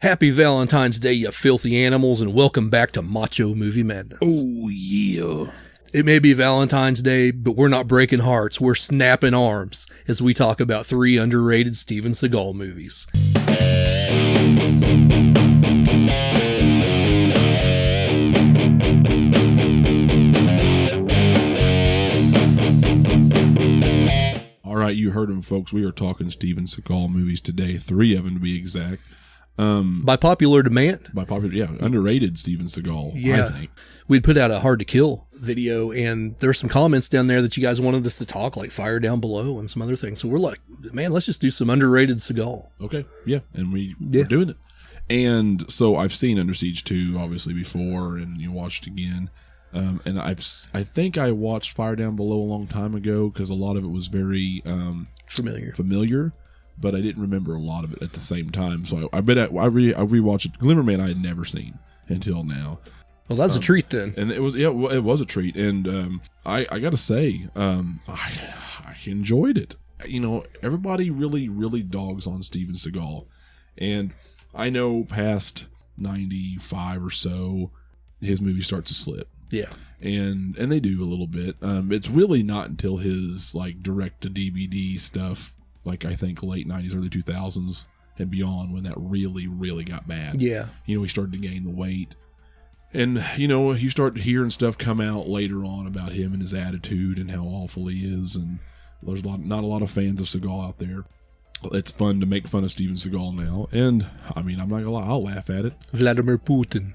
Happy Valentine's Day, you filthy animals, and welcome back to Macho Movie Madness. Oh, yeah. It may be Valentine's Day, but we're not breaking hearts. We're snapping arms as we talk about 3 underrated Steven Seagal movies. All right, you heard him, folks. We are talking Steven Seagal movies today. 3 of them to be exact. By popular demand. Underrated Steven Seagal, I think. We'd put out a Hard to Kill video, and there's some comments down there that you guys wanted us to talk, like Fire Down Below and some other things. So we're like, man, let's just do some underrated Seagal. Okay, yeah, and we're doing it. And so I've seen Under Siege 2, obviously, before, and you watched it again. And I think I watched Fire Down Below a long time ago because a lot of it was very familiar, but I didn't remember a lot of it at the same time. So I rewatched it. Glimmer Man I had never seen until now. Well, that's a treat then. And it was a treat. And I got to say, I enjoyed it. You know, everybody really, really dogs on Steven Seagal. And I know past 95 or so, his movies start to slip. Yeah. And they do a little bit. It's really not until his like direct to DVD stuff, like I think late 90s, early 2000s and beyond, when that really, really got bad. Yeah. You know, he started to gain the weight. And, you know, you start hearing stuff come out later on about him and his attitude and how awful he is. And there's not a lot of fans of Seagal out there. It's fun to make fun of Steven Seagal now. And, I mean, I'm not going to lie, I'll laugh at it. Vladimir Putin.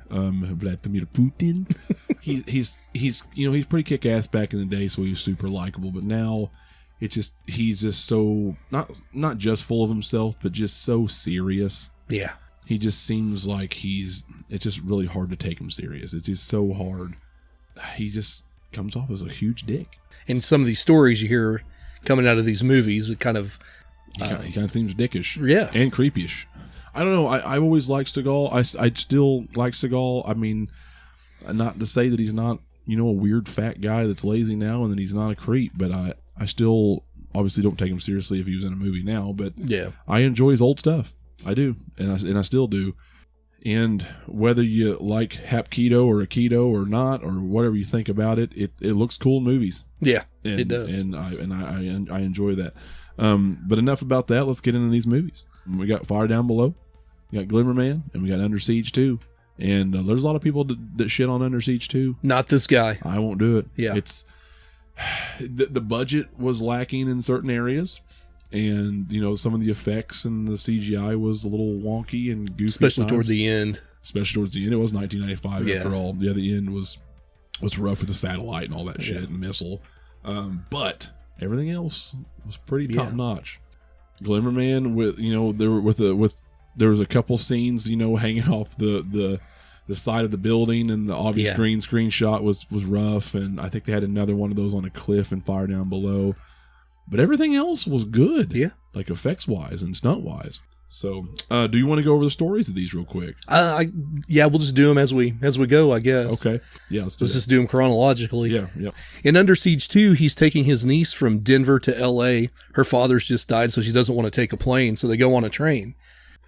He's pretty kick-ass back in the day, so he was super likable. But now, he's just so, not just full of himself, but just so serious. Yeah. He just seems like it's just really hard to take him serious. It's just so hard. He just comes off as a huge dick. And some of these stories you hear coming out of these movies, it kind of... He kind of seems dickish. Yeah. And creepyish. I don't know. I've always liked Seagal. I still like Seagal. I mean, not to say that he's not, you know, a weird fat guy that's lazy now and that he's not a creep, but I still obviously don't take him seriously if he was in a movie now, but yeah, I enjoy his old stuff. I do. And I still do. And whether you like Hapkido or Aikido or not, or whatever you think about it, it looks cool in movies. Yeah, and, it does. And I enjoy that. But enough about that. Let's get into these movies. We got Fire Down Below, we got Glimmer Man, and we got Under Siege 2. And there's a lot of people that shit on Under Siege 2. Not this guy. I won't do it. Yeah. It's the budget was lacking in certain areas. And, you know, some of the effects and the CGI was a little wonky and goofy. Especially toward the end. Especially towards the end. It was 1995 after all. Yeah, the end was rough with the satellite and all that shit and missile. But everything else was pretty top notch. Glimmer Man, with, you know, there was a couple scenes, you know, hanging off the side of the building, and the obvious green screen shot was rough. And I think they had another one of those on a cliff and Fire Down Below. But everything else was good. Yeah. Like effects wise and stunt wise. So, do you want to go over the stories of these real quick? We'll just do them as we go, I guess. Okay. Yeah, let's just do them chronologically. Yeah. In Under Siege 2, he's taking his niece from Denver to L.A. Her father's just died, so she doesn't want to take a plane, so they go on a train.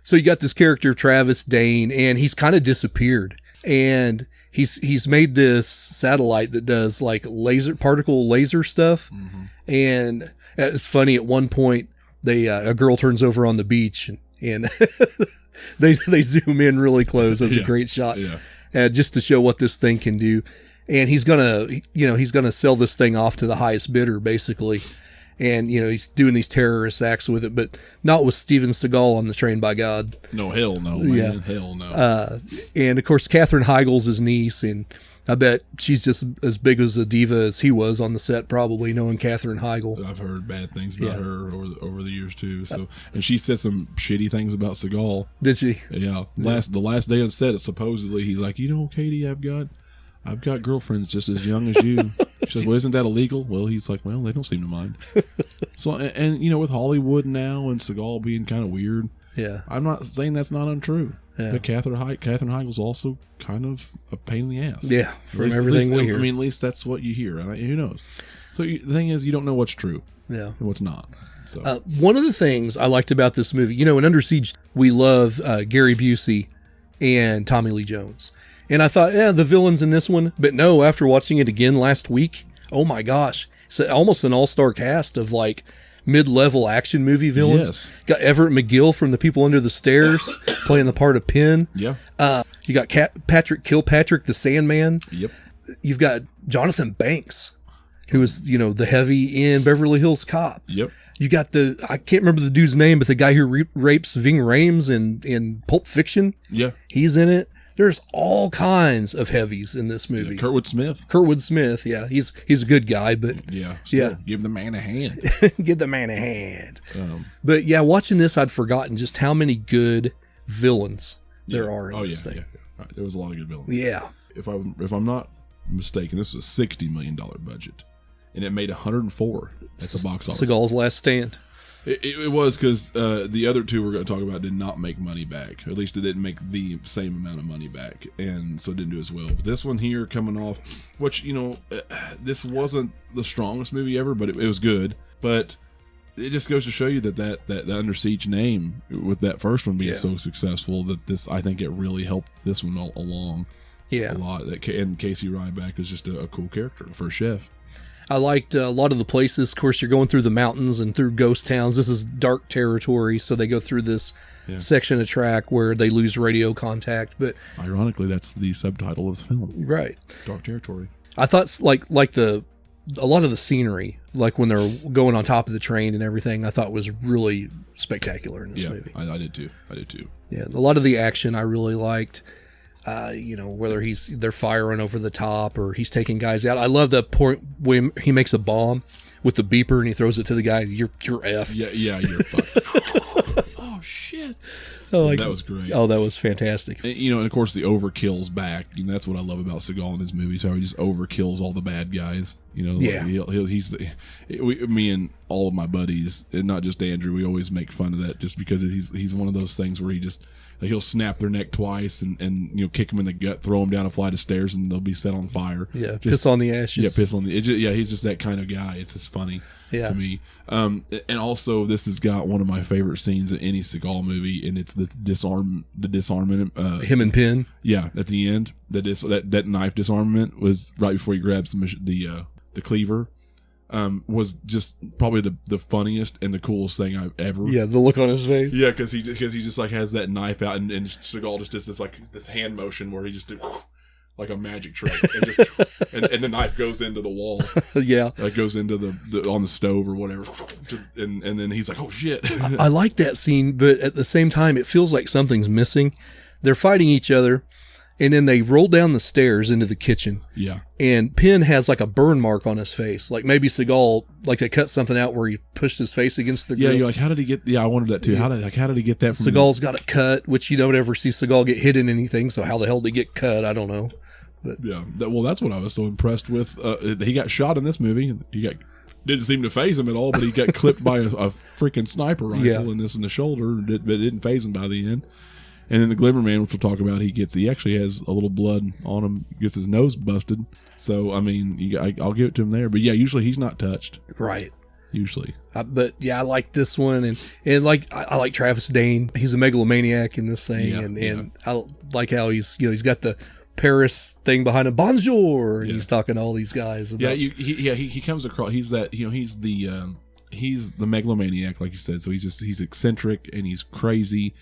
So you got this character, Travis Dane, and he's kind of disappeared. And he's made this satellite that does like particle laser stuff. Mm-hmm. And it's funny, at one point, a girl turns over on the beach and they zoom in really close. That's a great shot. Yeah. Just to show what this thing can do. And he's gonna sell this thing off to the highest bidder, basically. And, you know, he's doing these terrorist acts with it, but not with Steven Seagal on the Train by God. No, hell no, man. Yeah. Hell no. And, of course, Katherine Heigl's his niece, and I bet she's just as big as a diva as he was on the set, probably, knowing Katherine Heigl. I've heard bad things about her over the years, too. So, and she said some shitty things about Seagal. Did she? Yeah. The last day on set, supposedly, he's like, you know, Katie, I've got girlfriends just as young as you. She says, well, isn't that illegal? Well, he's like, well, they don't seem to mind. So, and you know, with Hollywood now and Seagal being kind of weird, I'm not saying that's not untrue. Yeah. But Katherine Heigl's also kind of a pain in the ass. Yeah, from everything we hear. I mean, at least that's what you hear. Who knows? So the thing is, you don't know what's true. Yeah. And what's not. So one of the things I liked about this movie, in Under Siege, we love Gary Busey and Tommy Lee Jones. And I thought, the villains in this one. But no, after watching it again last week, oh my gosh. It's almost an all-star cast of like mid-level action movie villains. Yes. Got Everett McGill from The People Under the Stairs playing the part of Penn. Yeah. You got Patrick Kilpatrick, the Sandman. Yep. You've got Jonathan Banks, who was, the heavy in Beverly Hills Cop. Yep. You got I can't remember the dude's name, but the guy who rapes Ving Rhames in Pulp Fiction. Yeah. He's in it. There's all kinds of heavies in this movie. Yeah, Kurtwood Smith, yeah. He's a good guy, but yeah. Give the man a hand. Give the man a hand. But yeah, watching this, I'd forgotten just how many good villains there are in this thing. Yeah. Right. There was a lot of good villains. Yeah. If I'm not mistaken, this was a $60 million budget, and it made 104 at the box office. Seagal's Last Stand. It was because the other two we're going to talk about did not make money back. Or at least it didn't make the same amount of money back, and so it didn't do as well. But this one here coming off, which, this wasn't the strongest movie ever, but it was good. But it just goes to show you that the Under Siege name, with that first one being so successful, that this, I think it really helped this one along a lot. And Casey Ryback is just a cool character for a chef. I liked a lot of the places. Of course, you're going through the mountains and through ghost towns. This is dark territory, so they go through this section of track where they lose radio contact. But ironically, that's the subtitle of the film. Right. Dark territory. I thought like a lot of the scenery, like when they're going on top of the train and everything, I thought was really spectacular in this movie. I did too. Yeah, a lot of the action I really liked. Whether they're firing over the top or he's taking guys out. I love the point when he makes a bomb with the beeper and he throws it to the guy. You're effed. Yeah, you're fucked. Oh shit! That was great. Oh, that was fantastic. And of course the overkill's back. That's what I love about Seagal in his movies. How he just overkills all the bad guys. Me and all of my buddies, and not just Andrew, we always make fun of that just because he's one of those things where he just. He'll snap their neck twice and kick them in the gut, throw them down a flight of stairs, and they'll be set on fire. Yeah, piss on the ashes. Yeah, piss on the. He's just that kind of guy. It's just funny to me. And also, this has got one of my favorite scenes in any Seagal movie, and it's the disarmament. Him and Penn. Yeah, at the end, that knife disarmament was right before he grabs the cleaver. Was just probably the funniest and the coolest thing I've ever. Yeah, the look on his face. Yeah, because he just like has that knife out, and Seagal just does this hand motion where he just did like a magic trick, and the knife goes into the wall. Yeah, it goes into the on the stove or whatever, and then he's like, oh shit. I like that scene, but at the same time, it feels like something's missing. They're fighting each other. And then they roll down the stairs into the kitchen. Yeah. And Penn has like a burn mark on his face. Like maybe Seagal, like they cut something out where he pushed his face against the grill. Yeah, you're like, how did he get... Yeah, I wondered that too. Yeah. How did he get that from... Seagal's got it cut, which you don't ever see Seagal get hit in anything. So how the hell did he get cut? I don't know. But yeah. Well, that's what I was so impressed with. He got shot in this movie. Didn't seem to phase him at all, but he got clipped by a freaking sniper rifle in the shoulder. But it didn't phase him by the end. And then the Glimmer Man, which we'll talk about, he actually has a little blood on him. He gets his nose busted. So, I mean, I'll give it to him there. But yeah, usually he's not touched. Right. Usually. But yeah, I like this one. And like, I like Travis Dane. He's a megalomaniac in this thing. And I like how he's got the Paris thing behind him. Bonjour. And he's talking to all these guys. About, he comes across, he's that, he's the megalomaniac, like you said. So he's eccentric and he's crazy.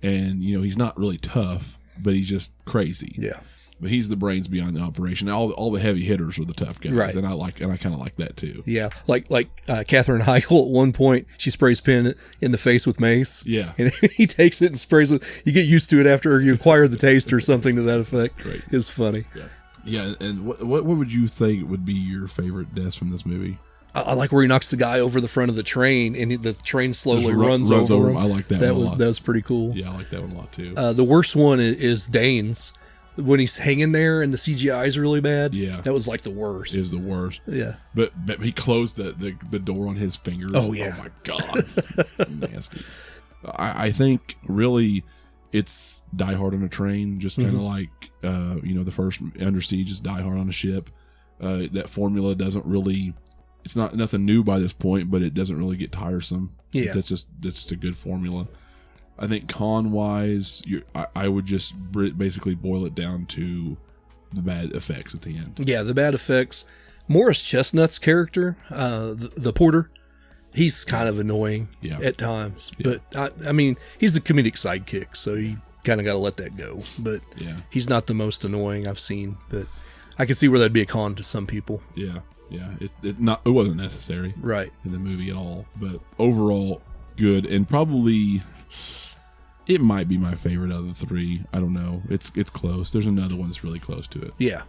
And, he's not really tough, but he's just crazy. Yeah. But he's the brains behind the operation. All the heavy hitters are the tough guys. Right. And I kind of like that too. Yeah. Like Katherine Heigl at one point, she sprays Penn in the face with mace. Yeah. And he takes it and sprays it. You get used to it after you acquire the taste or something to that effect. Great. It's funny. Yeah. Yeah. And what would you think would be your favorite deaths from this movie? I like where he knocks the guy over the front of the train, and the train slowly runs over him. I like that one a lot. That was pretty cool. Yeah, I like that one a lot too. The worst one is Dane's. When he's hanging there and the CGI is really bad. Yeah. That was like the worst. It is the worst. Yeah. But he closed the door on his fingers. Oh, yeah. Oh, my God. Nasty. I think really it's Die Hard on a train, just kind of like, the first Under Siege is Die Hard on a ship. That formula doesn't really it's not nothing new by this point, but it doesn't really get tiresome. Yeah. That's just a good formula. I think con-wise, I would just basically boil it down to the bad effects at the end. Yeah, the bad effects. Morris Chestnut's character, the porter, he's kind of annoying at times. Yeah. But, I mean, he's the comedic sidekick, so you kind of got to let that go. But he's not the most annoying I've seen. But I can see where that'd be a con to some people. Yeah, yeah. It wasn't necessary in the movie at all. But overall, good. And probably... it might be my favorite of the three. I don't know. It's close. There's another one that's really close to it. Yeah.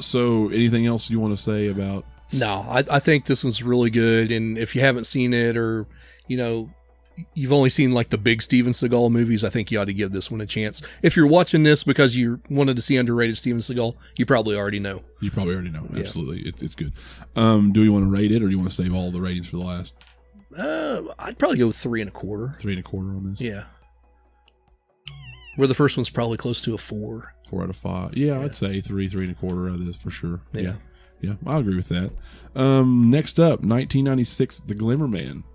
So, anything else you want to say about? No, I think this one's really good. And if you haven't seen it, or you've only seen like the big Steven Seagal movies, I think you ought to give this one a chance. If you're watching this because you wanted to see underrated Steven Seagal, you probably already know. Absolutely, it's good. Do you want to rate it, or do you want to save all the ratings for the last? I'd probably go 3.25. 3.25 on this. Yeah. Where the first one's probably close to a 4. 4 out of 5. Yeah, I'd say 3.25 out of this for sure. Yeah, I agree with that. Next up, 1996, The Glimmer Man,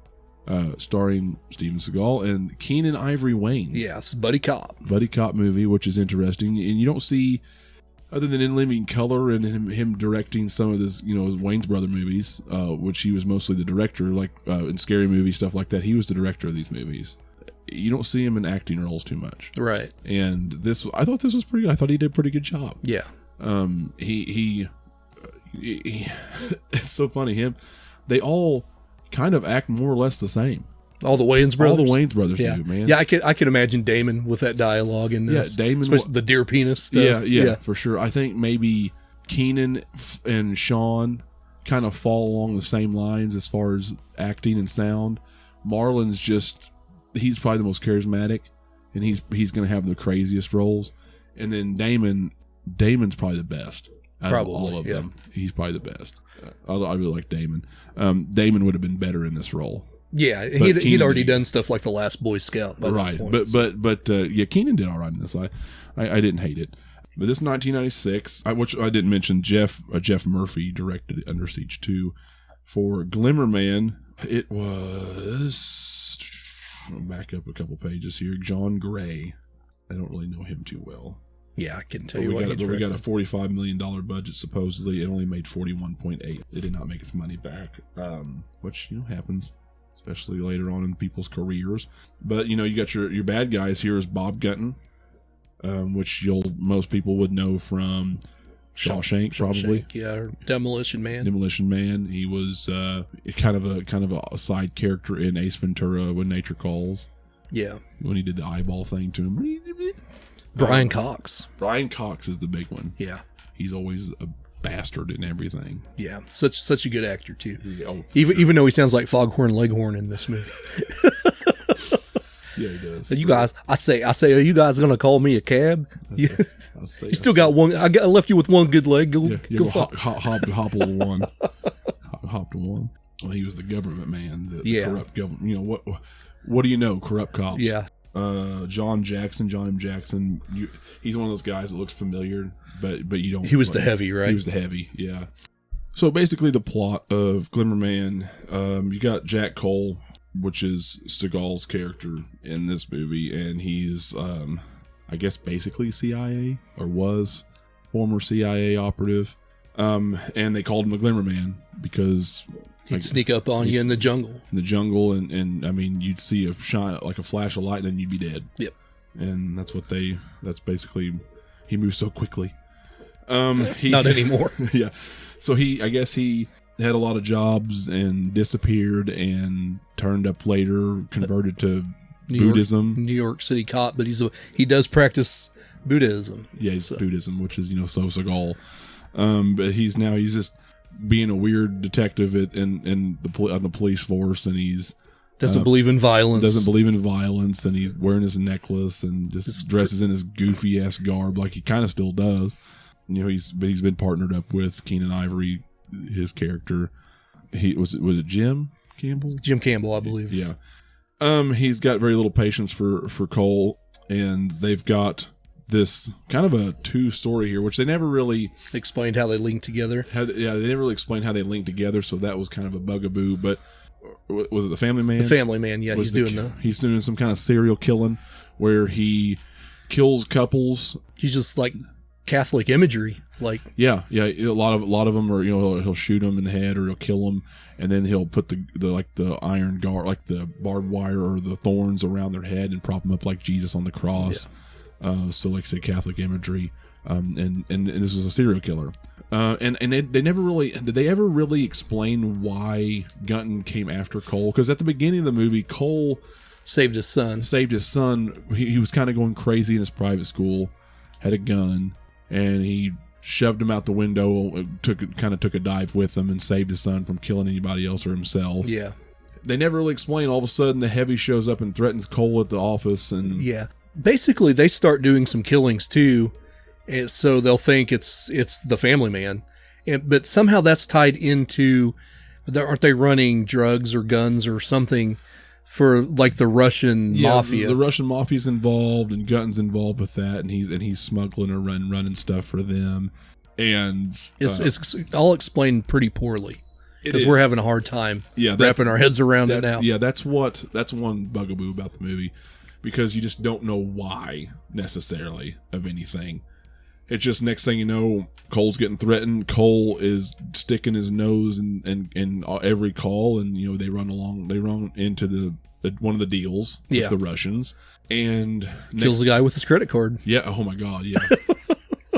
starring Steven Seagal and Keenan Ivory Wayans. Yes, buddy cop movie, which is interesting, and you don't see, other than In Living Color and him directing some of his Wayans brother movies, which he was mostly the director, like in Scary Movie stuff like that. He was the director of these movies. You don't see him in acting roles too much. Right. And I thought this was pretty good. I thought he did a pretty good job. Yeah. He it's so funny. They all kind of act more or less the same. All the Wayans brothers? All the Wayans brothers do, man. Yeah, I could imagine Damon with that dialogue in this. Yeah, Damon. Especially the deer penis stuff. Yeah, for sure. I think maybe Keenan and Sean kind of fall along the same lines as far as acting and sound. Marlon's he's probably the most charismatic, and he's going to have the craziest roles. And then Damon's probably the best out of all of them. He's probably the best. I really like Damon. Damon would have been better in this role. Yeah, he'd already done stuff like The Last Boy Scout. Right, but Keenan did all right in this. I didn't hate it. But this is 1996, which I didn't mention. Jeff Murphy directed Under Siege 2 for Glimmer Man. It was... I'll back up a couple pages here. John Gray. I don't really know him too well. Yeah, I can tell you what we got a $45 million budget, supposedly. It only made 41.8. It did not make its money back, which happens, especially later on in people's careers. But you got your bad guys here is Bob Gunton, which most people would know from Shawshank, probably. Yeah, or Demolition Man. He was kind of a side character in Ace Ventura: When Nature Calls. Yeah, when he did the eyeball thing to him. Brian Cox. Brian Cox is the big one. Yeah, he's always a bastard in everything. Yeah, such a good actor too. Oh, even though he sounds like Foghorn Leghorn in this movie. Yeah, he does. So you guys, I say, are you guys gonna call me a cab? You still got one. I left you with one good leg. Go hop to one. Hop to one. Well, he was the government man. The corrupt government. What do you know? Corrupt cops. Yeah. John M. Jackson. He's one of those guys that looks familiar, but you don't. He was the heavy, right? He was the heavy. Yeah. So basically, the plot of Glimmer Man. You got Jack Cole, which is Seagal's character in this movie, and he's I guess basically CIA, or was former CIA operative, and they called him the Glimmer Man because he'd sneak up on you in the jungle. And I mean, you'd see a shine, like a flash of light, and then you'd be dead. Yep. And that's basically, he moves so quickly. Not anymore. Yeah. So I guess he had a lot of jobs and disappeared and turned up later, converted to Buddhism. New York City cop, but he does practice Buddhism. Yeah, he's Buddhism, which is, so Seagal. But he's just being a weird detective on the police force, and he's doesn't believe in violence. And he's wearing his necklace and just dresses in his goofy ass garb like he kind of still does. He's been partnered up with Keenan Ivory, his character. Was it Jim Campbell? Jim Campbell, I believe. Yeah. He's got very little patience for Cole, and they've got this kind of a two-story here, which they never really explained how they link together. They never really explained how they link together, so that was kind of a bugaboo. But was it the Family Man? The Family Man, yeah, he's doing some kind of serial killing where he kills couples. He's just like Catholic imagery, like yeah. A lot of them are, he'll shoot them in the head or he'll kill them, and then he'll put the iron guard, like the barbed wire or the thorns around their head and prop them up like Jesus on the cross. Yeah. So like I say, Catholic imagery, and this was a serial killer. And they never really did they ever really explain why Gunton came after Cole? Because at the beginning of the movie, Cole saved his son. He was kind of going crazy in his private school, had a gun, and he shoved him out the window, took a dive with him, and saved his son from killing anybody else or himself. Yeah. They never really explain. All of a sudden, the Heavy shows up and threatens Cole at the office, and basically they start doing some killings too, and so they'll think it's the Family Man, but somehow that's tied into, aren't they running drugs or guns or something for like the Russian mafia? The Russian mafia's involved, and Gunton's involved with that, and he's smuggling or running stuff for them, and it's all explained pretty poorly. Because we're having a hard time wrapping our heads around it now. Yeah, that's one bugaboo about the movie, because you just don't know why necessarily of anything. It's just next thing you know, Cole's getting threatened. Cole is sticking his nose in every call, and they run into one of the deals with the Russians, and kills the guy with his credit card. Yeah. Oh my God. Yeah.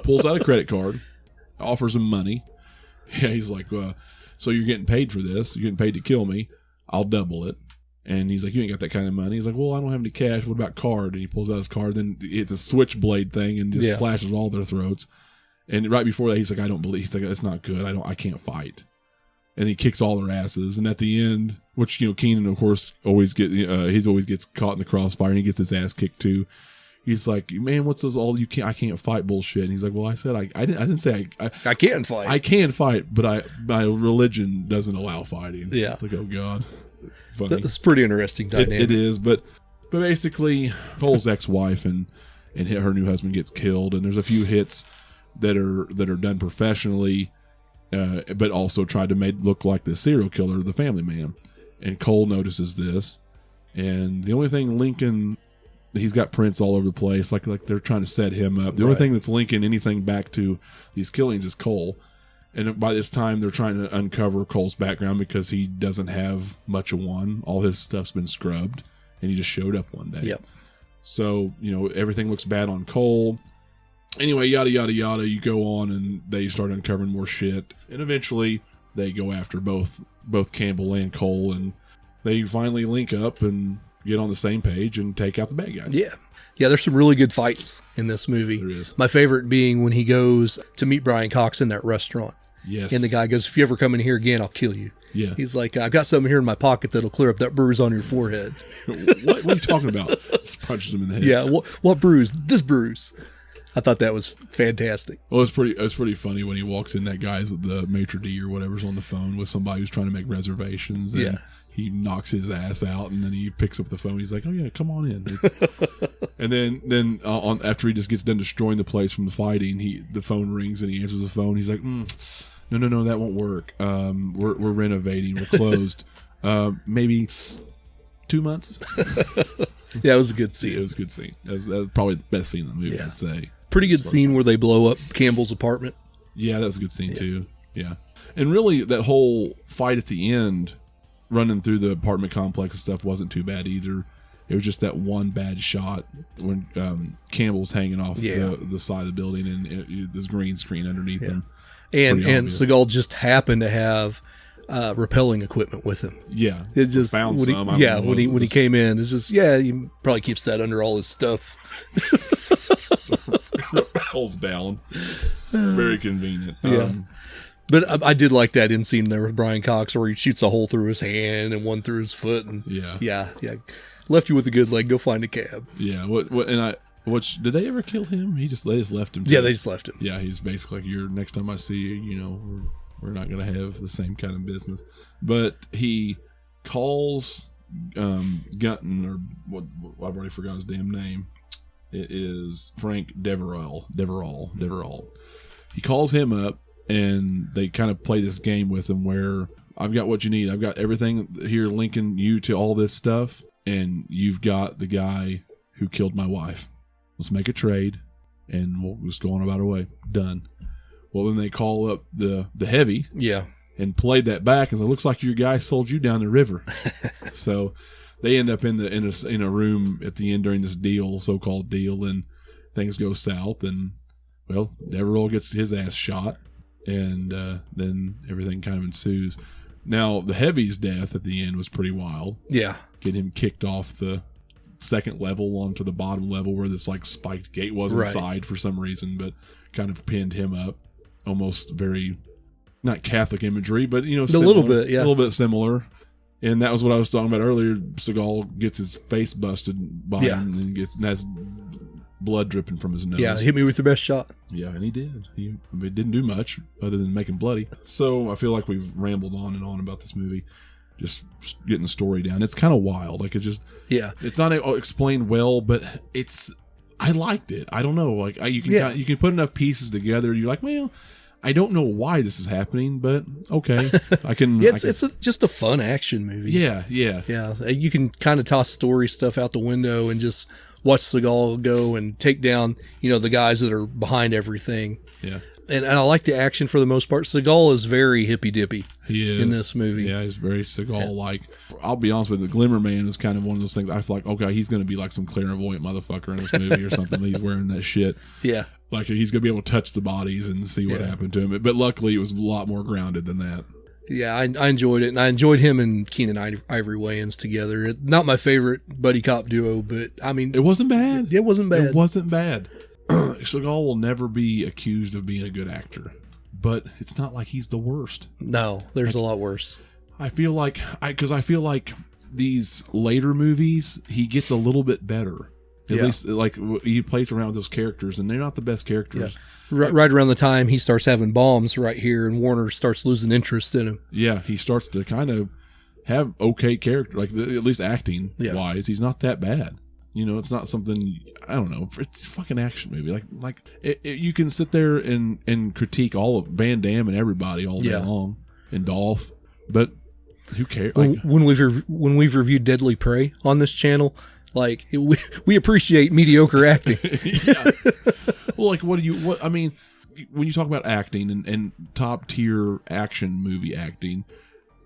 Pulls out a credit card, offers him money. Yeah. He's like, so you're getting paid for this? You're getting paid to kill me? I'll double it. And he's like, you ain't got that kind of money. He's like, well, I don't have any cash. What about card? And he pulls out his card. Then it's a switchblade thing and just slashes all their throats. And right before that, he's like, I don't believe. He's like, it's not good. I can't fight. And he kicks all their asses. And at the end, which Keenan, of course, always gets caught in the crossfire, and he gets his ass kicked too. He's like, man, what's this all I can't fight bullshit? And he's like, well, I said I didn't say I can't fight. I can fight, but my religion doesn't allow fighting. Yeah. It's like, oh God. Funny. It's pretty interesting dynamic. It is, but basically, Cole's ex-wife and her new husband gets killed, and there's a few hits that are done professionally, but also tried to look like the serial killer, the Family Man. And Cole notices this, and the only thing Lincoln, he's got prints all over the place, like they're trying to set him up. The only thing that's linking anything back to these killings is Cole. And by this time, they're trying to uncover Cole's background because he doesn't have much of one. All his stuff's been scrubbed, and he just showed up one day. Yep. So, everything looks bad on Cole. Anyway, yada, yada, yada. You go on, and they start uncovering more shit. And eventually, they go after both Campbell and Cole, and they finally link up and get on the same page and take out the bad guys. Yeah. Yeah, there's some really good fights in this movie. There is. My favorite being when he goes to meet Brian Cox in that restaurant. Yes. And the guy goes, if you ever come in here again, I'll kill you. Yeah. He's like, I've got something here in my pocket that'll clear up that bruise on your forehead. What are you talking about? Just punches him in the head. Yeah. What bruise? This bruise. I thought that was fantastic. Well, it's pretty funny when he walks in. That guy's with the maitre d' or whatever's on the phone with somebody who's trying to make reservations. And he knocks his ass out, and then he picks up the phone. He's like, "Oh yeah, come on in." And then after he just gets done destroying the place from the fighting, the phone rings and he answers the phone. He's like, No, that won't work. We're renovating. We're closed. Maybe 2 months. Yeah, it was a good scene. It was a good scene. That was probably the best scene in the movie, I'd say. Pretty good scene where they blow up Campbell's apartment. Yeah, that was a good scene too. Yeah. And really, that whole fight at the end, running through the apartment complex and stuff, wasn't too bad either. It was just that one bad shot when Campbell's hanging off the side of the building, and there's green screen underneath him. And Seagal just happened to have rappelling equipment with him. Yeah, it just found when some. When he came in, it's just he probably keeps that under all his stuff. Rappels down, very convenient. But I did like that in scene there with Brian Cox, where he shoots a hole through his hand and one through his foot, and left you with a good leg. Go find a cab. Yeah. Did they ever kill him? They just left him. Yeah, they just left him. Yeah, he's basically like, next time I see you, we're not going to have the same kind of business. But he calls Gunton, or what? I've already forgot his damn name. It is Frank Deverell. He calls him up, and they kind of play this game with him where I've got what you need. I've got everything here linking you to all this stuff, and you've got the guy who killed my wife. Let's make a trade, and we'll just go on about our way. Done. Well, then they call up the heavy. Yeah. And played that back, and so it looks like your guy sold you down the river. So they end up in a room at the end during this so-called deal, and things go south, and well, Deverell gets his ass shot, and then everything kind of ensues. Now the heavy's death at the end was pretty wild. Yeah, get him kicked off the second level onto the bottom level where this like spiked gate was inside for some reason, but kind of pinned him up, almost very. Not Catholic imagery, but a little bit, yeah, a little bit similar. And that was what I was talking about earlier. Seagal gets his face busted by him, and has blood dripping from his nose. Yeah, hit me with your best shot. Yeah, and he did. He didn't do much other than make him bloody. So I feel like we've rambled on and on about this movie, just getting the story down. It's kind of wild. Like it's not explained well, but I liked it. I don't know. Like you can put enough pieces together. You're like, well. I don't know why this is happening, but okay, I can. It's just a fun action movie. Yeah. You can kind of toss story stuff out the window and just watch Seagal go and take down, the guys that are behind everything. Yeah, and I like the action for the most part. Seagal is very hippy dippy. He is in this movie. Yeah, he's very Seagal-like. I'll be honest with you, the Glimmer Man is kind of one of those things. I feel like, okay, he's going to be like some clairvoyant motherfucker in this movie or something. He's wearing that shit. Yeah. Like he's going to be able to touch the bodies and see what happened to him. But luckily, it was a lot more grounded than that. Yeah, I enjoyed it, and I enjoyed him and Keenan Ivory Wayans together. Not my favorite buddy cop duo, but I mean, it wasn't bad. It wasn't bad. It wasn't bad. Seagal will never be accused of being a good actor, but it's not like he's the worst. No, there's a lot worse. I feel like these later movies, he gets a little bit better. At least, like, he plays around with those characters, and they're not the best characters. Yeah. Right around the time he starts having bombs right here, and Warner starts losing interest in him. Yeah, he starts to kind of have okay character, like at least acting wise, he's not that bad. It's not something, I don't know. It's a fucking action movie. Like you can sit there and critique all of Van Damme and everybody all day long, and Dolph, but who cares? When we've reviewed Deadly Prey on this channel. Like we appreciate mediocre acting. Yeah. Well, like I mean, when you talk about acting and top tier action movie acting,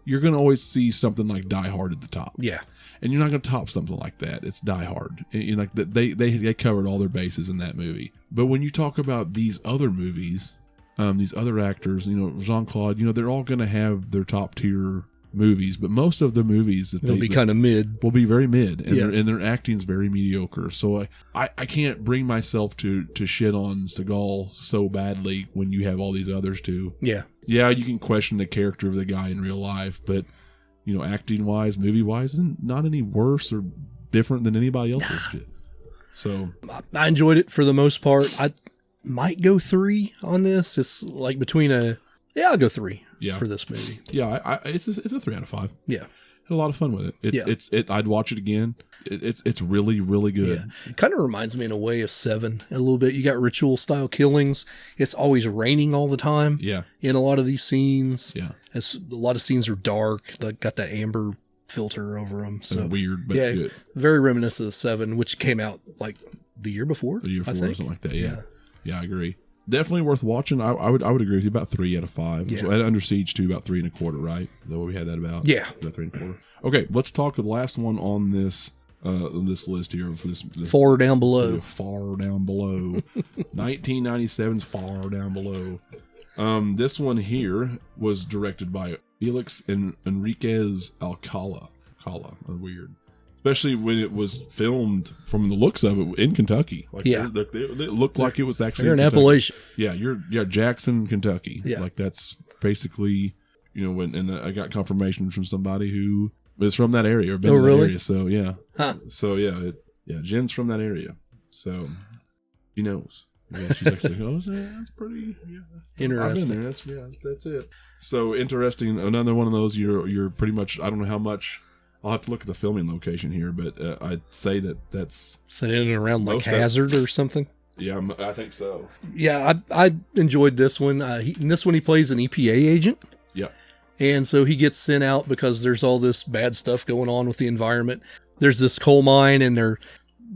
you're going to always see something like Die Hard at the top. Yeah. And you're not going to top something like that. It's Die Hard. And like they covered all their bases in that movie. But when you talk about these other movies, these other actors, Jean-Claude, they're all going to have their top tier movies, but most of the movies that they'll be kind of mid, will be very mid, and their acting is very mediocre. So I can't bring myself to shit on Seagal so badly when you have all these others too. Yeah, you can question the character of the guy in real life, but acting wise, movie wise, isn't not any worse or different than anybody else's shit. So I enjoyed it for the most part. I might go 3 on this. It's like I'll go 3. Yeah. For this movie. Yeah, it's a 3 out of 5. Yeah. Had a lot of fun with it. I'd watch it again. It's really, really good. Yeah. It kind of reminds me in a way of 7 a little bit. You got ritual style killings. It's always raining all the time. Yeah. In a lot of these scenes. Yeah. A lot of scenes are dark. Like got that amber filter over them. So weird, but good. Very reminiscent of 7, which came out like the year before. Something like that. Yeah. Yeah, I agree. Definitely worth watching. I would agree with you, about 3 out of 5. Yeah. So at Under Siege 2, about 3.25, right? Is that what we had that about? Yeah. About 3.25. Okay, let's talk the last one on this list here for this Far Down Below. Far Down Below. 1997's Far Down Below. This one here was directed by Felix Enriquez Alcala. Weird. Especially when it was filmed, from the looks of it, in Kentucky. Like it looked like it was actually in Appalachia. Yeah, you're Jackson, Kentucky. Yeah. Like that's basically, I got confirmation from somebody who is from that area or been to that area. So yeah. Huh. So Jen's from that area. So she knows. Yeah, she's actually like, that's pretty interesting. That's it. So interesting. Another one of those you're pretty much, I don't know how much I'll have to look at the filming location here, but I'd say that's set in and around like most Hazard or something. Yeah, I think so. Yeah, I enjoyed this one. In this one, he plays an EPA agent. Yeah. And so he gets sent out because there's all this bad stuff going on with the environment. There's this coal mine, and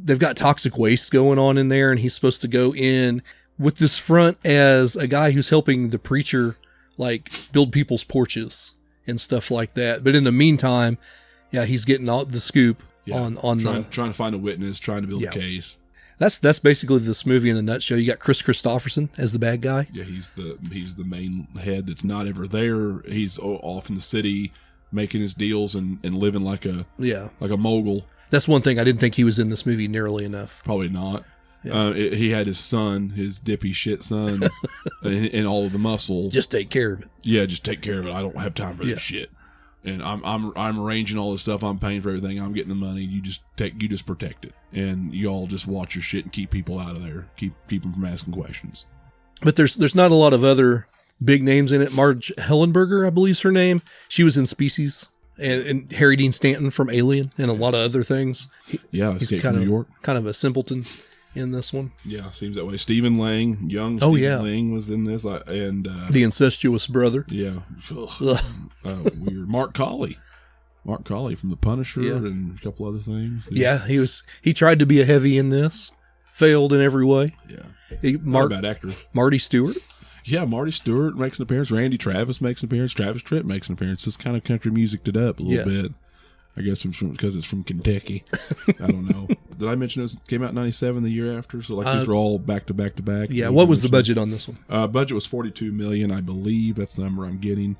they've got toxic waste going on in there, and he's supposed to go in with this front as a guy who's helping the preacher, like, build people's porches and stuff like that. But in the meantime, yeah, he's getting all the scoop on trying to find a witness, trying to build a case. That's basically this movie in a nutshell. You got Chris Christopherson as the bad guy. Yeah, he's the main head that's not ever there. He's off in the city making his deals and living like a mogul. That's one thing I didn't think he was in this movie nearly enough. Probably not. Yeah. He had his son, his dippy shit son, and all of the muscle. Just take care of it. Yeah, just take care of it. I don't have time for this shit. And I'm arranging all this stuff. I'm paying for everything. I'm getting the money. You just protect it, and you all just watch your shit and keep people out of there. Keep them from asking questions. But there's not a lot of other big names in it. Marge Hellenberger, I believe is her name. She was in Species, and Harry Dean Stanton from Alien, and a lot of other things. He's kind of New York. Kind of a simpleton in this one. Yeah, seems that way. Stephen Lang, Lang was in this, and the incestuous brother. Yeah, weird. Mark Colley from The Punisher and a couple other things. Yeah, he tried to be a heavy in this, failed in every way. Yeah, not a bad actor. Marty Stewart. Yeah, Marty Stewart makes an appearance. Randy Travis makes an appearance. Travis Tritt makes an appearance. It's kind of country musiced it up a little bit. I guess because it's from Kentucky. I don't know. Did I mention it came out in 97 the year after? So these are all back to back to back. Yeah. What was the budget on this one? Budget was $42 million, I believe. That's the number I'm getting,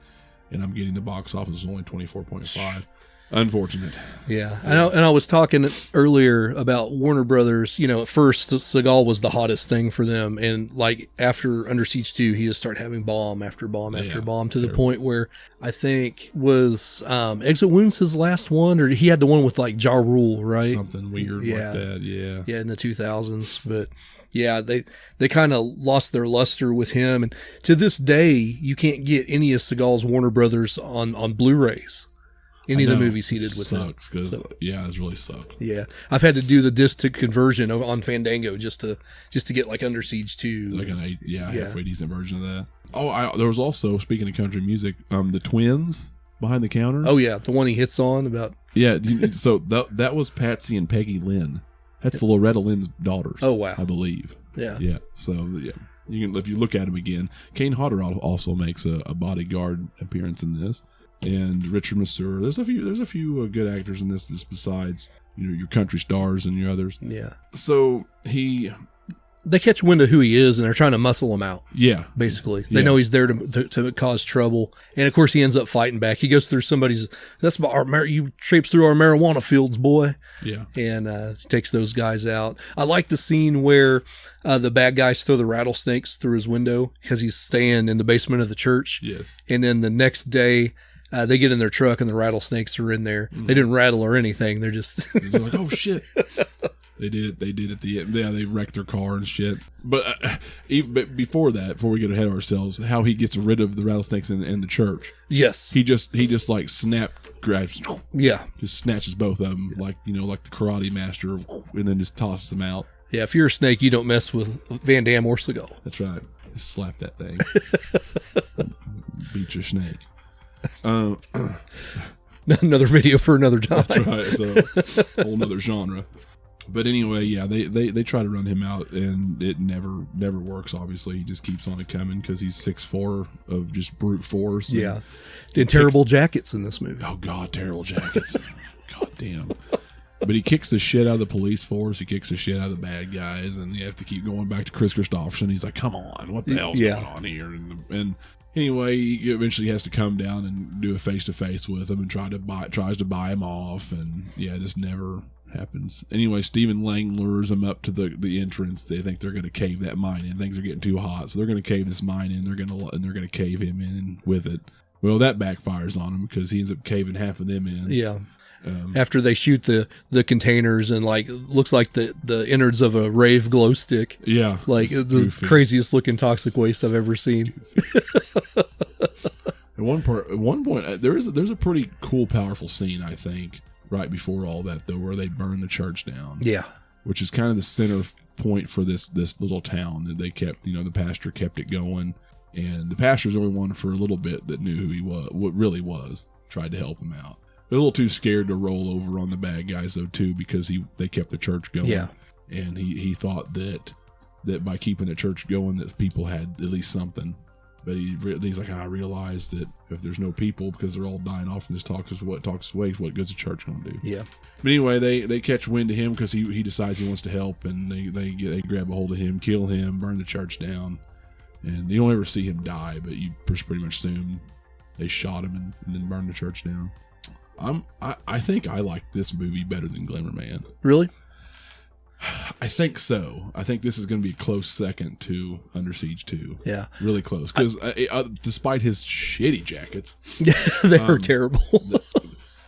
and I'm getting the box office is only 24.5. Unfortunate. Yeah. I was talking earlier about Warner Brothers. You know, at first Seagal was the hottest thing for them, and like after Under Siege 2, he just started having bomb after bomb after bomb to the point where I think was Exit Wounds his last one, or he had the one with like Ja Rule, right? Something weird like that. Yeah, in the 2000s, but. Yeah, they kind of lost their luster with him, and to this day, you can't get any of Seagal's Warner Brothers on Blu-rays. Any of the movies he did with him. It's really sucked. Yeah, I've had to do the disc to conversion on Fandango just to get like Under Siege 2. Like halfway decent version of that. Oh, there was also, speaking of country music, the Twins Behind the Counter. Oh yeah, the one he hits on about. Yeah, so that was Patsy and Peggy Lynn. That's Loretta Lynn's daughters. Oh wow, I believe. Yeah. So you can, if you look at him again, Kane Hodder also makes a bodyguard appearance in this, and Richard Masur. There's a few good actors in this, just besides your country stars and your others. Yeah. So they catch wind of who he is, and they're trying to muscle him out. Yeah. Basically. They know he's there to cause trouble. And, of course, he ends up fighting back. He goes through you traipse through our marijuana fields, boy. Yeah. And takes those guys out. I like the scene where the bad guys throw the rattlesnakes through his window because he's staying in the basement of the church. Yes. And then the next day, they get in their truck, and the rattlesnakes are in there. Mm. They didn't rattle or anything. They're just... They're like, oh, shit. They did at the end. Yeah, they wrecked their car and shit. But but before we get ahead of ourselves, how he gets rid of the rattlesnakes in the church. Yes. He just like grabs. Yeah. Just snatches both of them like like the karate master, and then just tosses them out. Yeah, if you're a snake, you don't mess with Van Damme or Seagal. That's right. Just slap that thing. Beat your snake. Another video for another time. That's right. So whole nother genre. But anyway, yeah, they try to run him out, and it never works. Obviously, he just keeps on it coming because he's 6'4" of just brute force. Yeah, and terrible jackets in this movie. Oh God, terrible jackets. God damn. But he kicks the shit out of the police force. He kicks the shit out of the bad guys, and you have to keep going back to Chris Christopherson. He's like, "Come on, what the hell's going on here?" And anyway, he eventually has to come down and do a face-to-face with him and tries to buy him off, and it just never happens. Anyway, Stephen Lang lures them up to the entrance. They think they're going to cave that mine in. Things are getting too hot, so they're going to cave this mine in. They're going to cave him in with it. Well, that backfires on him because he ends up caving half of them in. Yeah. After they shoot the containers and looks like the innards of a rave glow stick. Yeah. Like the craziest looking toxic waste I've ever seen. At one point, there's a pretty cool, powerful scene, I think, right before all that, though, where they burn the church down. Yeah. Which is kind of the center point for this little town that they kept, the pastor kept it going. And the pastor's the only one for a little bit that knew who he was, what really was, tried to help him out. They're a little too scared to roll over on the bad guys, though, too, because they kept the church going. Yeah. And he thought that by keeping the church going, that people had at least something. But he's like, I realized that if there's no people, because they're all dying off from this toxic waste, what good's the church going to do? Yeah. But anyway, they catch wind of him because he decides he wants to help, and they grab a hold of him, kill him, burn the church down. And you don't ever see him die, but you pretty much assume they shot him and then burned the church down. I think I like this movie better than Glimmer Man. Really? I think so. I think this is going to be a close second to Under Siege 2. Yeah. Really close. Because despite his shitty jackets. They were terrible.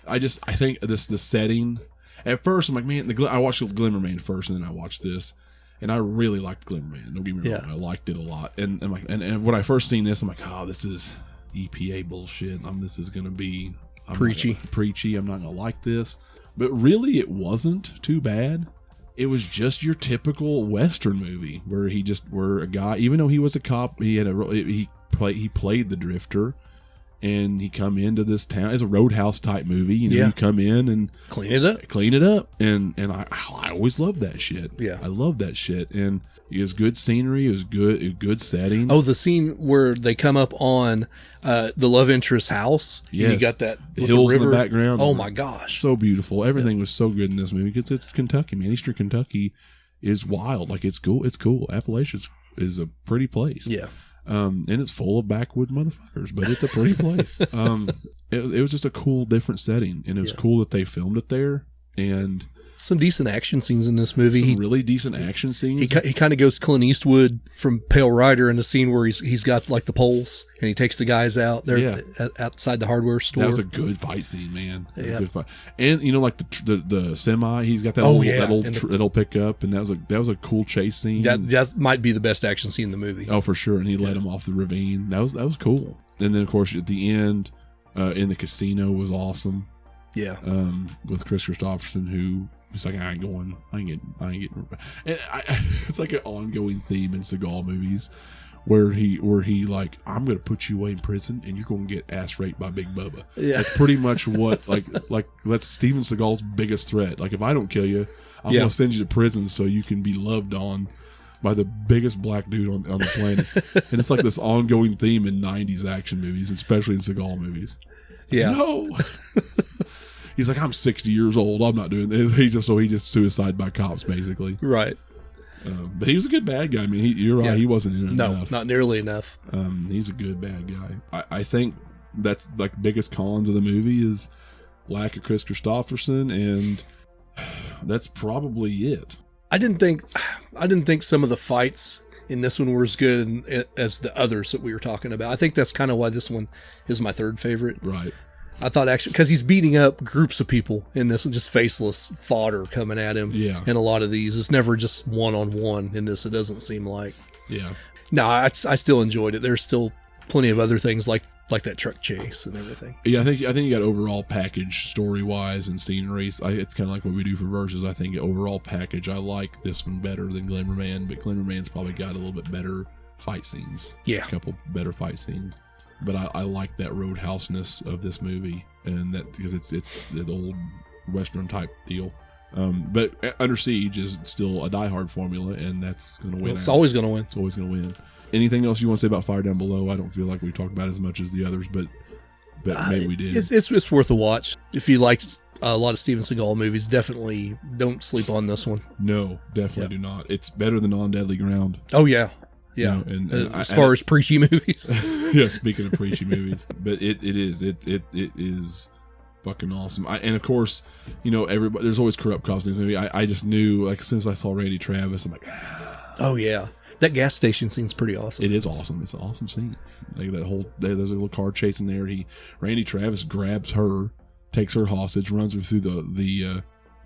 I think the setting. At first, I'm like, man, I watched Glimmer Man first, and then I watched this. And I really liked Glimmer Man. Don't get me wrong. I liked it a lot. And I'm like, and when I first seen this, I'm like, oh, this is EPA bullshit. This is going to be preachy. I'm not going to like this. But really, it wasn't too bad. It was just your typical Western movie where where a guy, even though he was a cop, he played the drifter, and he come into this town. It's a Roadhouse type movie. You come in and clean it up, and I always loved that shit. Yeah, I loved that shit, and it was good scenery. It was good setting. Oh, the scene where they come up on the love interest's house. Yes. And you got that the hills the in the background. Oh my gosh, so beautiful. Everything was so good in this movie because it's Kentucky, man. Eastern Kentucky is wild. Like it's cool. Appalachia is a pretty place. Yeah. And it's full of backwoods motherfuckers, but it's a pretty place. It was just a cool, different setting, and it was cool that they filmed it there. And some decent action scenes in this movie. Some really decent action scenes. He kind of goes Clint Eastwood from Pale Rider in the scene where he's got like the poles and he takes the guys out there outside the hardware store. That was a good fight scene, man. That was a good fight. And like the semi, he's got that that'll pick up, and that was a cool chase scene. That might be the best action scene in the movie. Oh, for sure. And he let him off the ravine. That was cool. And then of course at the end, in the casino was awesome. Yeah. With Chris Christopherson, who he's like, I ain't getting. And it's like an ongoing theme in Seagal movies, where he like, I'm gonna put you away in prison, and you're gonna get ass raped by Big Bubba. Yeah, that's pretty much what like that's Steven Seagal's biggest threat. Like, if I don't kill you, I'm gonna send you to prison so you can be loved on by the biggest black dude on the planet. And it's like this ongoing theme in 90s action movies, especially in Seagal movies. Yeah. No. He's like, I'm 60 years old. I'm not doing this. He just suicide by cops, basically. Right. But he was a good bad guy. I mean, you're right. Yeah. He wasn't in it enough. No, not nearly enough. He's a good bad guy. I think that's like biggest cons of the movie is lack of Chris Christopherson, and that's probably it. I didn't think some of the fights in this one were as good as the others that we were talking about. I think that's kind of why this one is my third favorite. Right. I thought actually, because he's beating up groups of people in this, just faceless fodder coming at him. Yeah. In a lot of these, it's never just one-on-one in this. It doesn't seem like. Yeah. No, I still enjoyed it. There's still plenty of other things like that truck chase and everything. Yeah, I think you got overall package story-wise and scenery. It's kind of like what we do for Versus. I think overall package, I like this one better than Glimmer Man, but Glimmer Man's probably got a little bit better fight scenes. Yeah. A couple better fight scenes. But I like that roadhouse-ness of this movie, and that because it's the old Western type deal. But Under Siege is still a diehard formula, and that's going to win. It's always going to win. It's always going to win. Anything else you want to say about Fire Down Below? I don't feel like we talked about it as much as the others, but maybe we did. It's worth a watch. If you like a lot of Steven Seagal movies, definitely don't sleep on this one. No, definitely do not. It's better than On Deadly Ground. Oh, yeah. Yeah, you know, and as far as preachy movies. Yeah, speaking of preachy movies, but it is fucking awesome. And of course, everybody. There's always corrupt cops in this movie. I just knew, like, as soon as I saw Randy Travis, I'm like, oh yeah, that gas station scene's pretty awesome. It is awesome. It's an awesome scene. Like there's a little car chase in there. Randy Travis grabs her, takes her hostage, runs her through the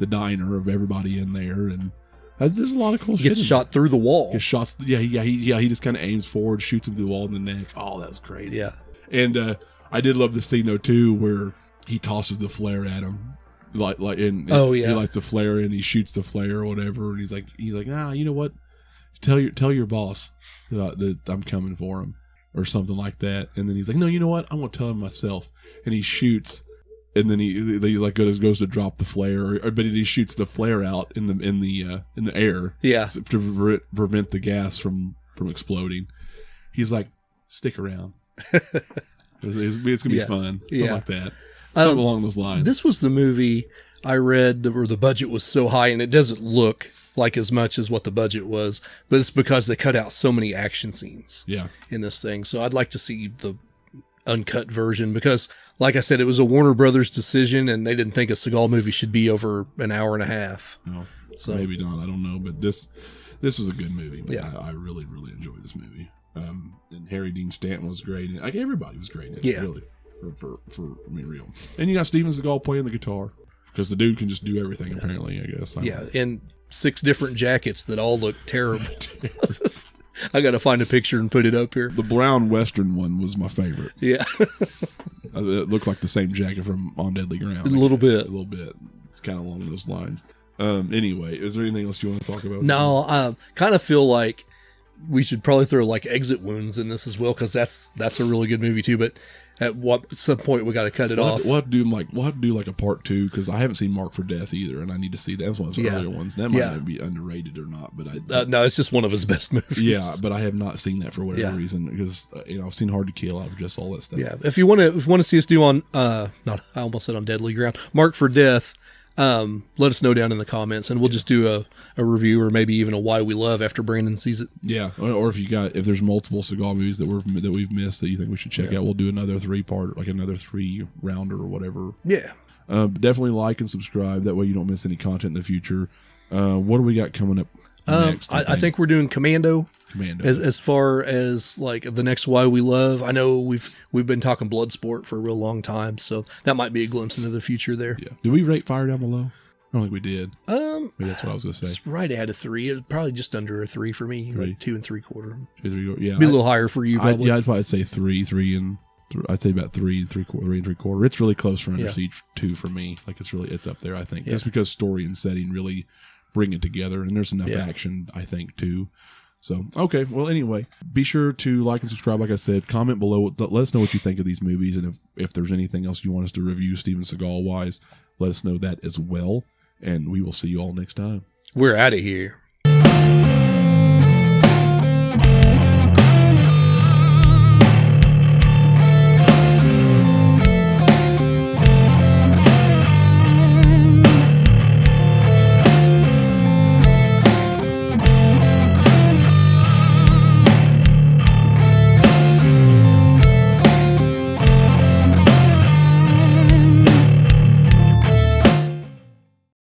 diner of everybody in there, and. There's a lot of cool shit. Gets shot through the wall. Gets shot. Yeah. He just kind of aims forward, shoots him through the wall in the neck. Oh, that's crazy. Yeah. And I did love the scene though too, where he tosses the flare at him. He lights the flare and he shoots the flare or whatever, and he's like, nah, you know what? Tell your boss that I'm coming for him or something like that. And then he's like, no, you know what? I'm gonna tell him myself. And he shoots, and then he like goes to drop the flare, but he shoots the flare out in the air, to prevent the gas from exploding. He's like, stick around. It's gonna be fun, something like that. Something along those lines. This was the movie I read where the budget was so high, and it doesn't look like as much as what the budget was, but it's because they cut out so many action scenes in this thing. So I'd like to see the uncut version because, like I said, it was a Warner Brothers decision, and they didn't think a Seagal movie should be over an hour and a half. No, so maybe not. I don't know, but this was a good movie. Yeah, I really, really enjoyed this movie. And Harry Dean Stanton was great. Like everybody was great in it, really. For real. And you got Steven Seagal playing the guitar because the dude can just do everything apparently, I guess. In 6 different jackets that all look terrible. I got to find a picture and put it up here. The brown Western one was my favorite. Yeah. It looked like the same jacket from On Deadly Ground. A little bit. It's kind of along those lines. Anyway, is there anything else you want to talk about? No, I kind of feel like we should probably throw like Exit Wounds in this as well, because that's a really good movie too. But at some point we got to cut it off. We'll have to do like a part 2 because I haven't seen Mark for Death either, and I need to see that. That's one of those earlier ones. That might be underrated or not, but no, it's just one of his best movies. Yeah, but I have not seen that for whatever reason because I've seen Hard to Kill, I've just all that stuff. Yeah, if you want to see us do on I almost said on Deadly Ground, Mark for Death. Let us know down in the comments, and we'll just do a review or maybe even a why we love after Brandon sees it. Yeah, or if there's multiple Seagal movies that we've missed that you think we should check out, we'll do another 3-part, like another 3-rounder or whatever. Yeah. Definitely like and subscribe. That way you don't miss any content in the future. What do we got coming up next? I think we're doing Commando. As far as like the next why we love, I know we've been talking Bloodsport for a real long time, so that might be a glimpse into the future there. Yeah. Did we rate Fire Down Below? I don't think we did. Maybe that's what I was going to say. It's right at a 3. It's probably just under a 3 for me, like 2 3/4. 2 3/4. Yeah, be a little higher for you. Probably. I'd probably say 3. I'd say about 3 3/4. It's really close for Under Siege 2 for me. Like it's up there. I think just because story and setting really bring it together, and there's enough action. I think too. So, okay. Well, anyway, be sure to like and subscribe. Like I said, comment below. Let us know what you think of these movies. And if there's anything else you want us to review Steven Seagal wise, let us know that as well. And we will see you all next time. We're out of here.